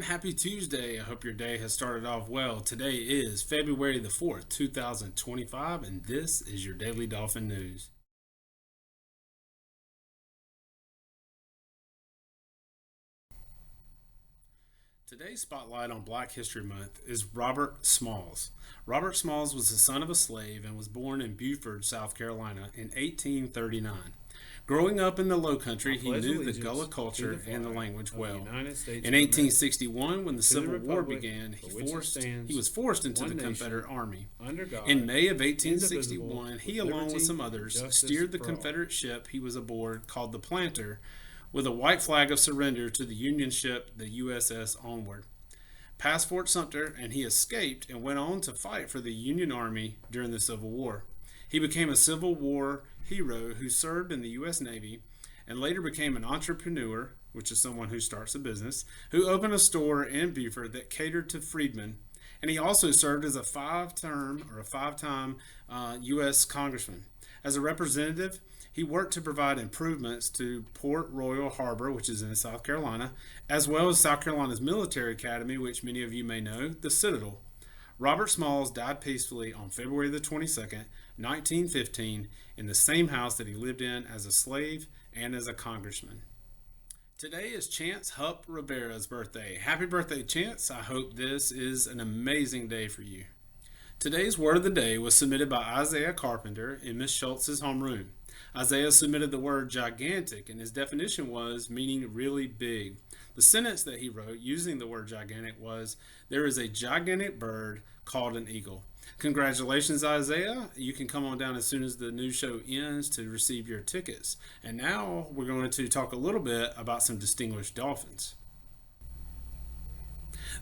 Happy Tuesday. I hope your day has started off well. Today is February the 4th, 2025, and this is your Daily Dolphin News. Today's spotlight on Black History Month is Robert Smalls. Robert Smalls was the son of a slave and was born in Beaufort, South Carolina in 1839. Growing up in the Low Country, he knew the Gullah culture and the language well. In 1861, when the Civil War began, he was forced into the Confederate Army. In May of 1861, he, along with some others, steered the Confederate ship he was aboard called the Planter with a white flag of surrender to the Union ship, the USS Onward, past Fort Sumter, and he escaped and went on to fight for the Union Army during the Civil War. He became a Civil War hero who served in the U.S. Navy and later became an entrepreneur, which is someone who starts a business, who opened a store in Beaufort that catered to freedmen. And he also served as a five-time U.S. congressman. As a representative, he worked to provide improvements to Port Royal Harbor, which is in South Carolina, as well as South Carolina's military academy, which many of you may know, the Citadel. Robert Smalls died peacefully on February the 22nd, 1915, in the same house that he lived in as a slave and as a congressman. Today is Chance Hupp Rivera's birthday. Happy birthday, Chance. I hope this is an amazing day for you. Today's word of the day was submitted by Isaiah Carpenter in Miss Schultz's homeroom. Isaiah submitted the word gigantic, and his definition was meaning really big. The sentence that he wrote using the word gigantic was, "There is a gigantic bird called an eagle." Congratulations, Isaiah. You can come on down as soon as the news show ends to receive your tickets. And now we're going to talk a little bit about some distinguished dolphins.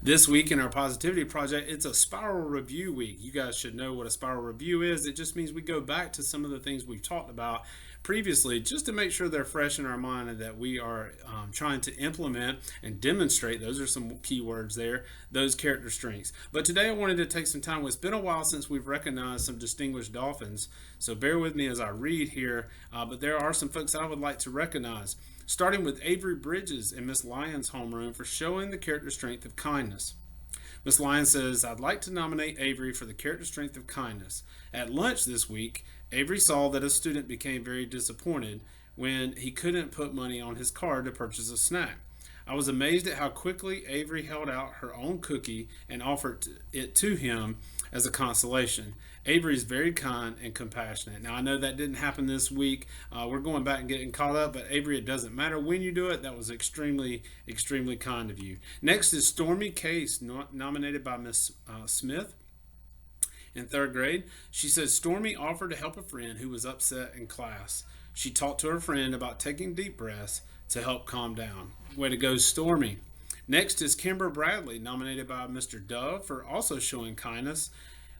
This week in our Positivity Project, it's a spiral review week. You guys should know what a spiral review is. It just means we go back to some of the things we've talked about previously just to make sure they're fresh in our mind and that we are trying to implement and demonstrate, those are some key words there, those character strengths. But today I wanted to take some time. It's been a while since we've recognized some distinguished dolphins, so bear with me as I read here, but there are some folks I would like to recognize. Starting with Avery Bridges in Miss Lyons' homeroom for showing the character strength of kindness. Miss Lyons says, "I'd like to nominate Avery for the character strength of kindness. At lunch this week, Avery saw that a student became very disappointed when he couldn't put money on his card to purchase a snack. I was amazed at how quickly Avery held out her own cookie and offered it to him as a consolation. Avery is very kind and compassionate." Now, I know that didn't happen this week. We're going back and getting caught up, but Avery, it doesn't matter when you do it. That was extremely, extremely kind of you. Next is Stormy Case, nominated by Miss Smith in third grade. She says, "Stormy offered to help a friend who was upset in class. She talked to her friend about taking deep breaths to help calm down." Way to go, Stormy. Next is Kimber Bradley, nominated by Mr. Dove for also showing kindness.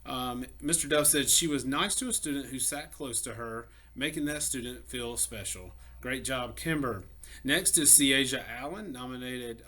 Mr. Dove said she was nice to a student who sat close to her, making that student feel special. Great job, Kimber. Next is Ciasia Allen, nominated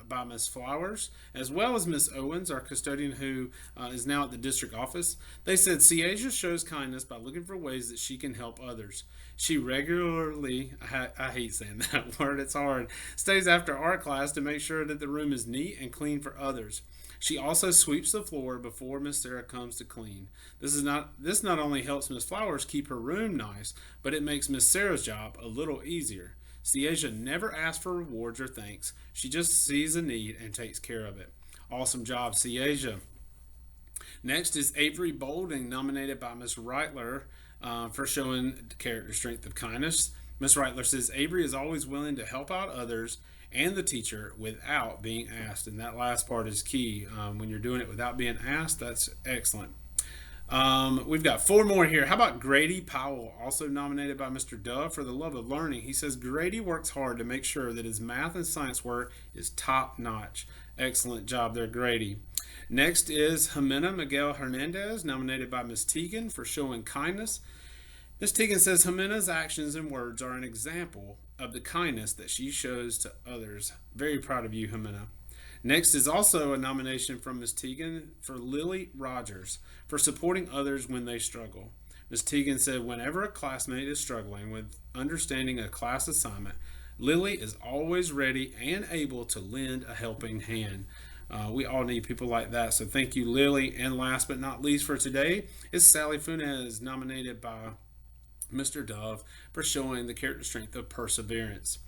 by Miss Flowers, as well as Miss Owens, our custodian who is now at the district office. They said Ciasia shows kindness by looking for ways that she can help others. She regularly, I hate saying that word, it's hard, stays after art class to make sure that the room is neat and clean for others. She also sweeps the floor before Miss Sarah comes to clean. This not only helps Miss Flowers keep her room nice, but it makes Miss Sarah's job a little easier. Ciasia never asks for rewards or thanks. She just sees a need and takes care of it. Awesome job, Ciasia. Next is Avery Bolding, nominated by Miss Reitler for showing character strength of kindness. Miss Reitler says Avery is always willing to help out others and the teacher without being asked. And that last part is key. When you're doing it without being asked, that's excellent. We've got four more here. How about Grady Powell, also nominated by Mr. Dove for the love of learning? He says Grady works hard to make sure that his math and science work is top notch. Excellent job there, Grady. Next is Jimena Miguel Hernandez, nominated by Miss Teagan for showing kindness. Miss Teagan says Jimena's actions and words are an example of the kindness that she shows to others. Very proud of you, Jimena. Next is also a nomination from Miss Teagan for Lily Rogers for supporting others when they struggle. Miss Teagan said, "Whenever a classmate is struggling with understanding a class assignment, Lily is always ready and able to lend a helping hand. We all need people like that. So thank you, Lily. And last but not least for today is Sally Funes, nominated by Mr. Dove for showing the character strength of perseverance.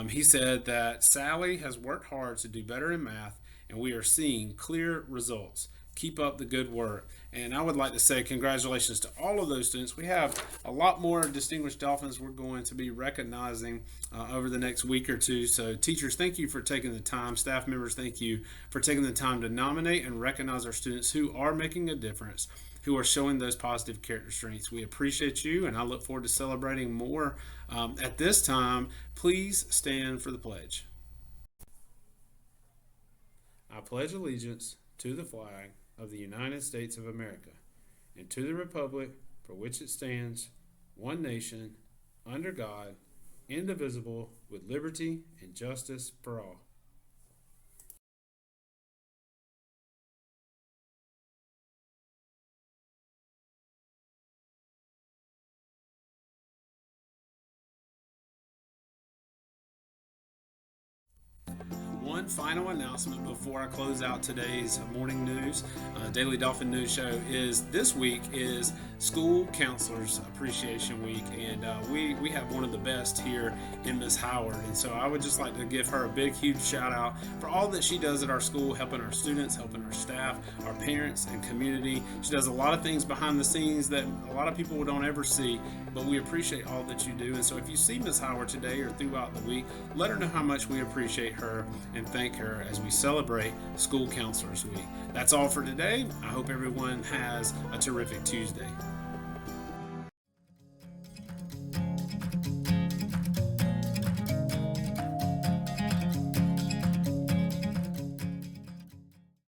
He said that Sally has worked hard to do better in math, and we are seeing clear results. Keep up the good work. And I would like to say congratulations to all of those students. We have a lot more distinguished Dolphins we're going to be recognizing over the next week or two. So, teachers, thank you for taking the time. Staff members, thank you for taking the time to nominate and recognize our students who are making a difference, who are showing those positive character strengths. We appreciate you, and I look forward to celebrating more. At this time, please stand for the pledge. I pledge allegiance to the flag of the United States of America and to the republic for which it stands, one nation, under God, indivisible, with liberty and justice for all. One final announcement before I close out today's morning news, Daily Dolphin News Show, is this week is School Counselors Appreciation Week, and we have one of the best here in Miss Howard, and so I would just like to give her a big, huge shout out for all that she does at our school, helping our students, helping our staff, our parents, and community. She does a lot of things behind the scenes that a lot of people don't ever see, but we appreciate all that you do. And so if you see Miss Howard today or throughout the week, let her know how much we appreciate her and thank her as we celebrate School Counselors Week. That's all for today. I hope everyone has a terrific Tuesday.